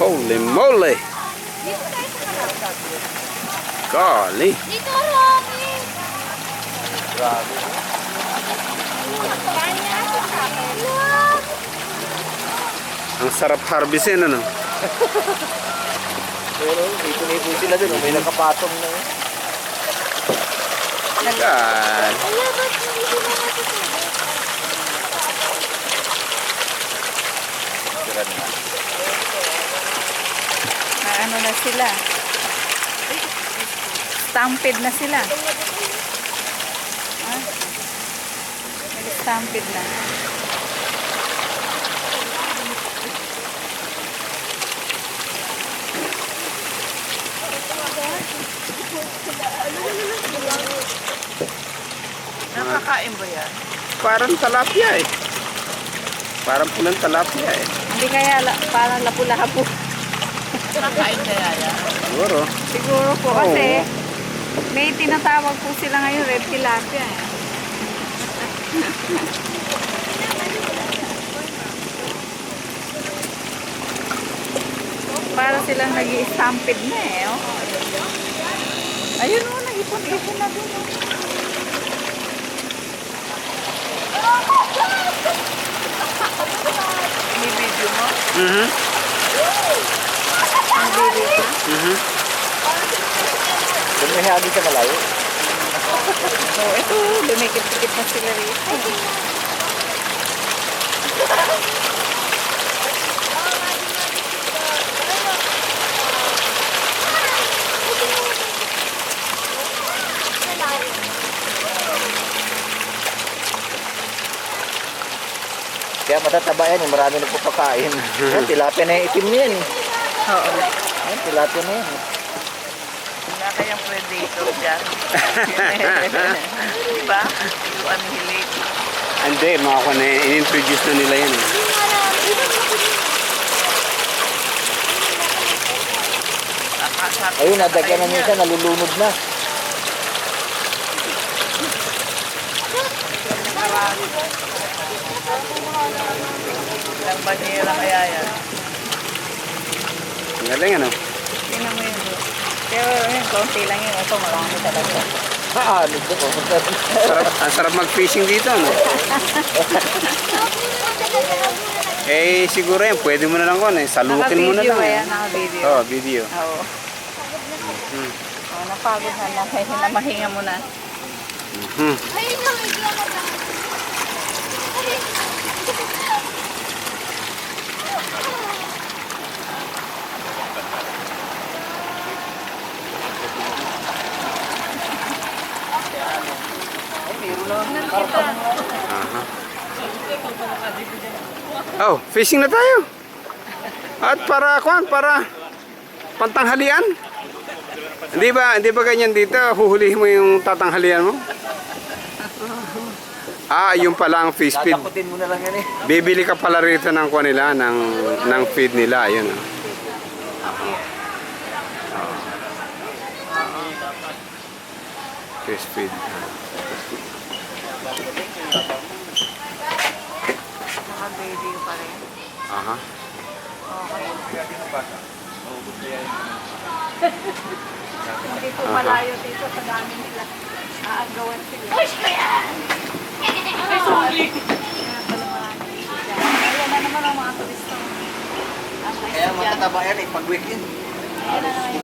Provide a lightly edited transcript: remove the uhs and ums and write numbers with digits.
Holy moly! Dito tayo sa kalapit. Golly! Dito marami. Grabe. Kanya sa kapit. Ang sarap harvestin, ano? Pero ito sila dun. May nakapatong na yun. God! Ala, ba't hindi sila natutulog? Sira na. Na ano na sila. Stampede na sila. Ah, nag-stampede na. Nakakain ba yan? Parang talapia eh. Parang pulang talapia eh. Hindi kaya parang lapu-lapu. Nakakain kaya yan? Siguro. Siguro po Oo. kasi may tinatawag po sila ngayon red tilapia eh. Para silang nag-i-stampede na eh. Oh. Ayun o, nag-ipon-ipon na dun. Oh. May video mo? Mhm. Ang video ka? Mhm. Kung may hagi sa malayo. So, ito, lumikit-tikit na sila rito. Kaya matataba yan. Marami nagpapakain. Yan, tilapia na yung itim niyan. Oo. Yan, tilapia na yan. Wala kayang predator dyan. Diba? Ito ang hilig. Hindi, mga ko na in-introduce na nila yan eh. Ayun, nadagyan na minsan. Nalulunod na. Ilang banyera kaya yan? Ang galing ano? Tingnan mo yun. Pero yun, konti lang yun. Ito, marami talaga. Ano ito? Ang sarap mag-fishing dito, no? Eh, siguro yan. Pwede mo na lang kung salukin mo na Naka-video lang. yan, naka-video. Oo, video. Oo. Oh, napagod na lang. Kaya hinamahinga mo na. Mhm. Ayun lang, bigla na lang. Aha. Oh, fishing na tayo. At para pantanghalian. Hindi ba ganyan dito? Huhulihin mo yung tatanghalian mo? Ah, yung pala ang fish feed. Tatakutin mo na lang yan eh. Bibili ka pala rito ng kuha nila, ng feed nila, ayun. Oh. Fish feed. Naka-video pa rin. Aha. Okay. Hindi po malayo dito sa dami nila. Aagawan sila. Push ko yan! Ay, sorry! Kaya pala marami dito dyan. Ayan na naman ang mga turista. Kaya matataba yan eh. Pag weekend. Ayan na naman